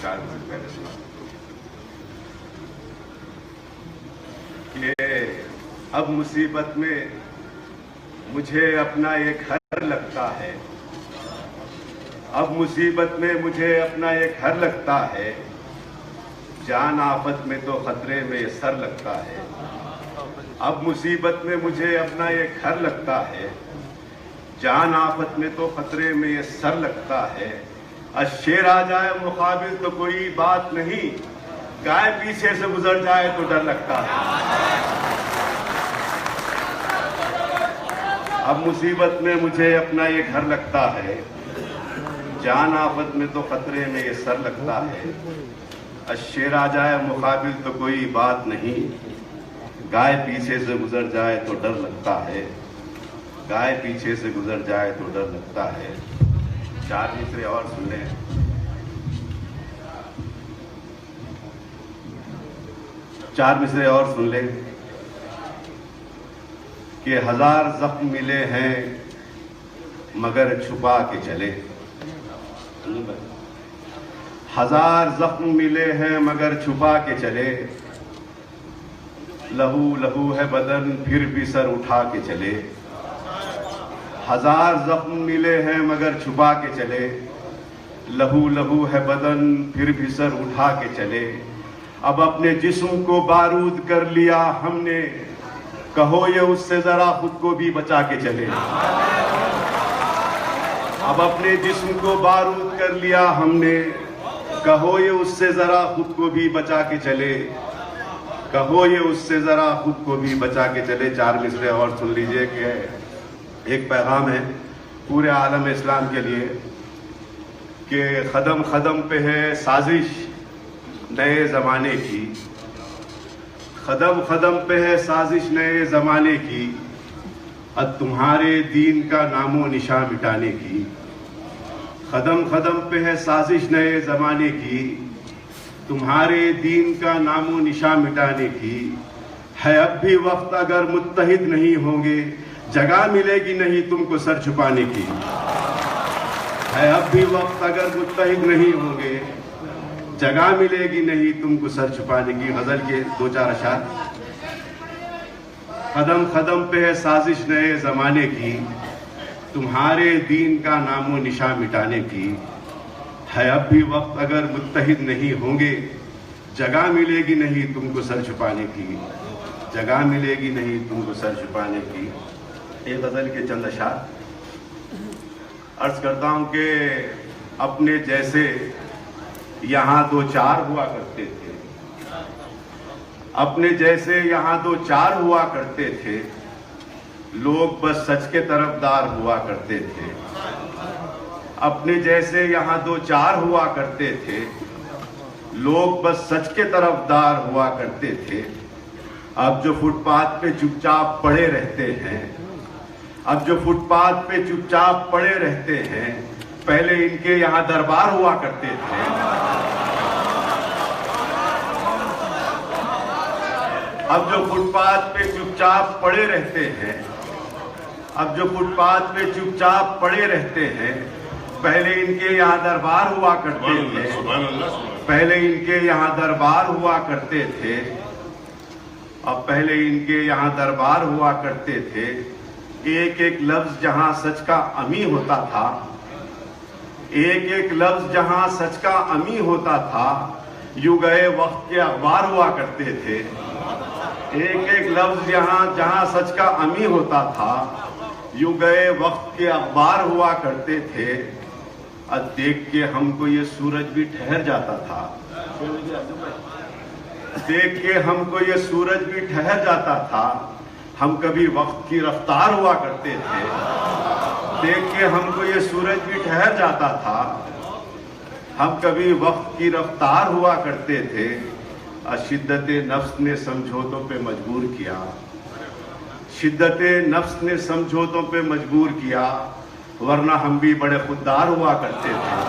नमस्कार। पहले सुना कि अब मुसीबत में मुझे अपना ये घर लगता है, अब मुसीबत में मुझे अपना ये घर लगता है, जान आफत में तो खतरे में ये सर लगता है। अब मुसीबत में मुझे अपना ये घर लगता है, जान आफत में तो खतरे में ये सर लगता है। शेर आ जाए मुकाबिल तो कोई बात नहीं, गाय पीछे से गुजर जाए तो डर लगता है। अब मुसीबत में मुझे अपना ये घर लगता है, जान आफत में तो खतरे में ये सर लगता है। शेर आ जाए मुकाबिल तो कोई बात नहीं, गाय पीछे से गुजर जाए तो डर लगता है, गाय पीछे से गुजर जाए तो डर लगता है। चार मिसरे और सुन लें। चार मिसरे और सुन लें कि हजार जख्म मिले हैं मगर छुपा के चले, हजार जख्म मिले हैं मगर छुपा के चले। लहू लहू है बदन फिर भी सर उठा के चले, हजार जख्म मिले हैं मगर छुपा के चले। लहू लहू है बदन फिर भी सर उठा के चले। अब अपने जिस्म को बारूद कर लिया हमने, कहो ये उससे जरा खुद को भी बचा के चले। अब अपने जिस्म को बारूद कर लिया हमने, कहो ये उससे जरा खुद को भी बचा के चले, कहो ये उससे जरा खुद को भी बचा के चले। चार मिसरे और सुन लीजिए कि एक पैगाम है पूरे आलम इस्लाम के लिए कि कदम कदम पे है साजिश नए ज़माने की, कदम कदम पे है साजिश नए ज़माने की, अब तुम्हारे दीन का नामो निशान मिटाने की। कदम कदम पे है साजिश नए ज़माने की, तुम्हारे दीन का नामो निशान मिटाने की। है अब भी वक्त अगर मुत्तहिद नहीं होंगे, जगह मिलेगी नहीं तुमको सर छुपाने की। है अब भी वक्त अगर मुत्तहिद नहीं होंगे, जगह मिलेगी नहीं तुमको सर छुपाने की। गजल के दो चार अशार। कदम कदम पे है साजिश नए जमाने की, तुम्हारे दीन का नामो निशान मिटाने की। है अब भी वक्त अगर मुत्तहिद नहीं होंगे, जगह मिलेगी नहीं तुमको सर छुपाने की, जगह मिलेगी नहीं तुमको सर छुपाने की। एक गजल के चंद अशार अर्ज करता हूं कि अपने जैसे यहाँ दो चार हुआ करते थे, अपने जैसे यहाँ दो चार हुआ करते थे, लोग बस सच के तरफदार हुआ करते थे। अपने जैसे यहाँ दो चार हुआ करते थे, लोग बस सच के तरफदार हुआ करते थे। अब जो फुटपाथ पे चुपचाप पड़े रहते हैं, अब जो फुटपाथ पे चुपचाप पड़े रहते हैं, पहले इनके यहाँ दरबार हुआ करते थे। अब जो फुटपाथ पे चुपचाप पड़े रहते हैं, अब जो फुटपाथ पे चुपचाप पड़े रहते हैं, पहले इनके यहाँ दरबार हुआ करते थे, पहले इनके यहाँ दरबार हुआ करते थे। अब पहले इनके यहाँ दरबार हुआ करते थे। एक एक लफ्ज जहां सच का अमी होता था, एक एक लफ्ज जहां सच का अमी होता था, यूं गए वक्त के अखबार हुआ करते थे। एक एक लफ्ज जहां सच का अमी होता था, यूं गए वक्त के अखबार हुआ करते थे। अब देख के हमको ये सूरज भी ठहर जाता था, देख के हमको ये सूरज भी ठहर जाता था। हम कभी वक्त की रफ्तार हुआ करते थे, देख के हमको ये सूरज भी ठहर जाता था। हम कभी वक्त की रफ्तार हुआ करते थे। शिद्दते नफ्स ने समझौतों पे मजबूर किया, शिद्दते नफ्स ने समझौतों पे मजबूर किया, वरना हम भी बड़े खुददार हुआ करते थे।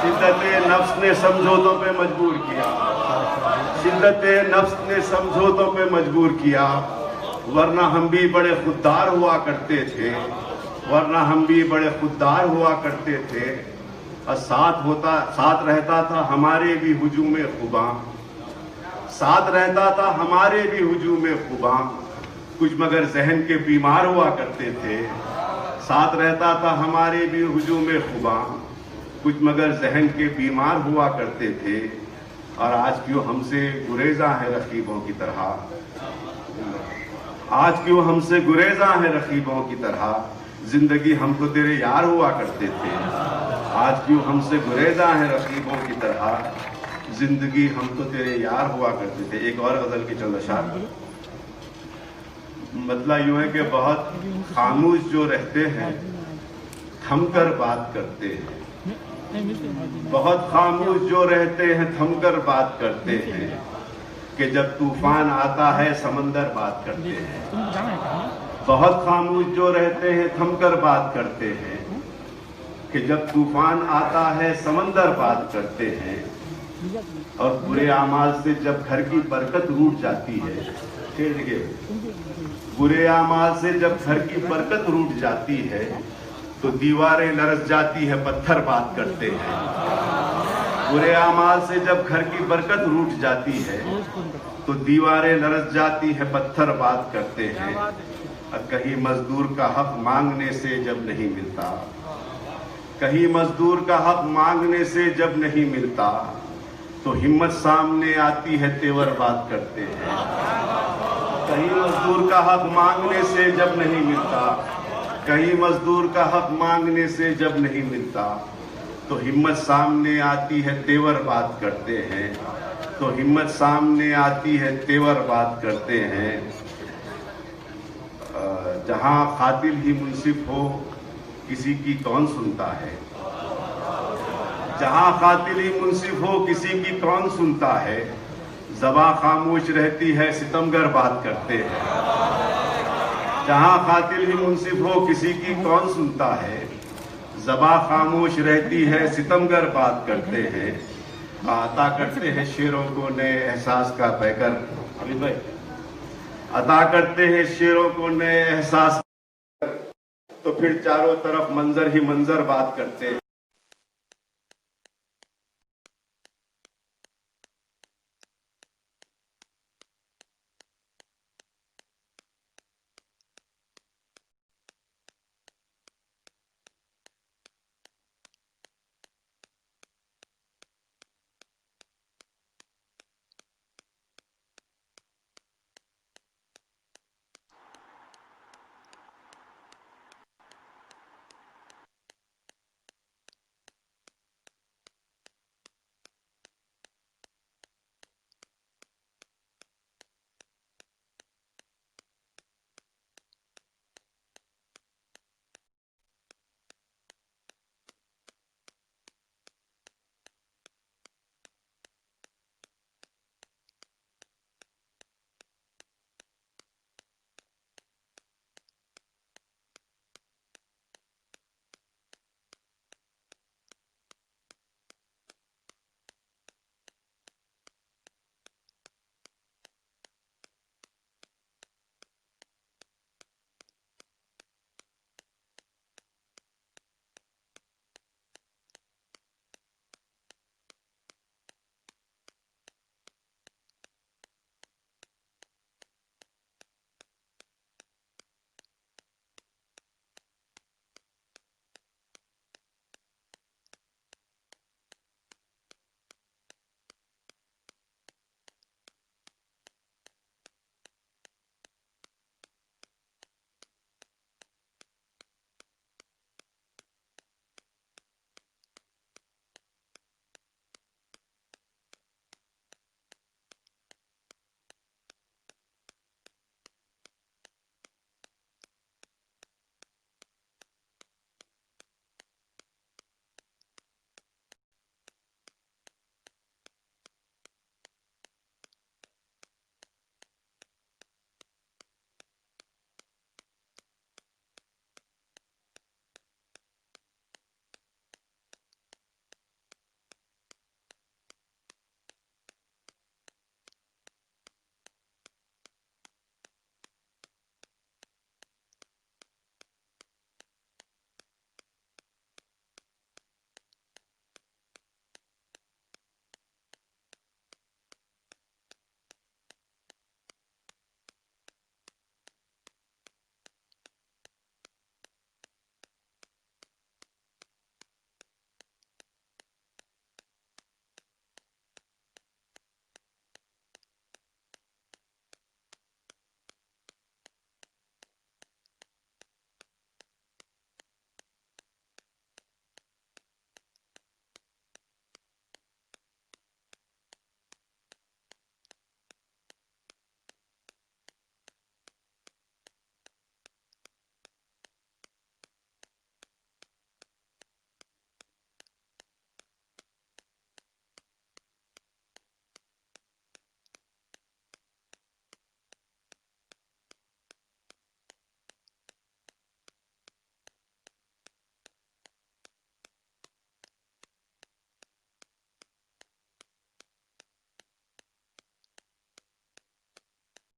शिद्दते नफ्स ने समझौतों पे मजबूर किया, शिद्दते नफ्स ने समझौतों पे मजबूर किया, वरना हम भी बड़े खुददार हुआ करते थे, वरना हम भी बड़े खुददार हुआ करते थे। और साथ रहता था हमारे भी हुजूम खुबा, साथ रहता था हमारे भी हुजूम खुबा, कुछ मगर जहन के बीमार हुआ करते थे। साथ रहता था हमारे भी हुजूम खुबा, कुछ मगर जहन के बीमार हुआ करते थे। और आज क्यों हमसे गुरेजा है रकीबों की तरह, आज क्यों हमसे गुरेजा है रकीबों की तरह, जिंदगी हमको तेरे यार हुआ करते थे। आज क्यों हमसे गुरेजा है रकीबों की तरह, जिंदगी हमको तेरे यार हुआ करते थे। एक और गजल की चंद अशार, मतलब यूं है कि बहुत खामोश जो रहते हैं थमकर बात करते हैं, बहुत खामोश जो रहते हैं थमकर बात करते हैं, कि जब तूफान आता है समंदर बात करते हैं। बहुत खामोश जो रहते हैं थमकर बात करते हैं, कि जब तूफान आता है समंदर बात करते हैं। और बुरे आमाल से जब घर की बरकत रूठ जाती है, देखिए, बुरे आमाल से जब घर की बरकत रूठ जाती है तो दीवारें लरस जाती है, पत्थर बात करते हैं। बुरे आमाल से जब घर की बरकत रूठ जाती है तो दीवारें लरस जाती है, पत्थर बात करते हैं। और कहीं मजदूर का हक मांगने से जब नहीं मिलता, कहीं मजदूर का हक मांगने से जब नहीं मिलता, तो हिम्मत सामने आती है, तेवर बात करते हैं। कहीं मजदूर का हक मांगने से जब नहीं मिलता, कहीं मजदूर का हक मांगने से जब नहीं मिलता, तो हिम्मत सामने आती है, तेवर बात करते हैं। तो हिम्मत सामने आती है, तेवर बात करते हैं। जहां कातिल ही मुंसिफ हो किसी की कौन सुनता है, जहां कातिल ही मुंसिफ हो किसी की कौन सुनता है, ज़बां खामोश रहती है, सितमगर बात करते हैं। जहां कातिल ही मुंसिफ हो किसी की कौन सुनता है, ज़बां खामोश रहती है, सितमगर बात करते हैं। अता करते हैं शेरों को नए एहसास का पैकर, अमित भाई, अता करते हैं शेरों को नए एहसास, तो फिर चारों तरफ मंजर ही मंजर बात करते हैं।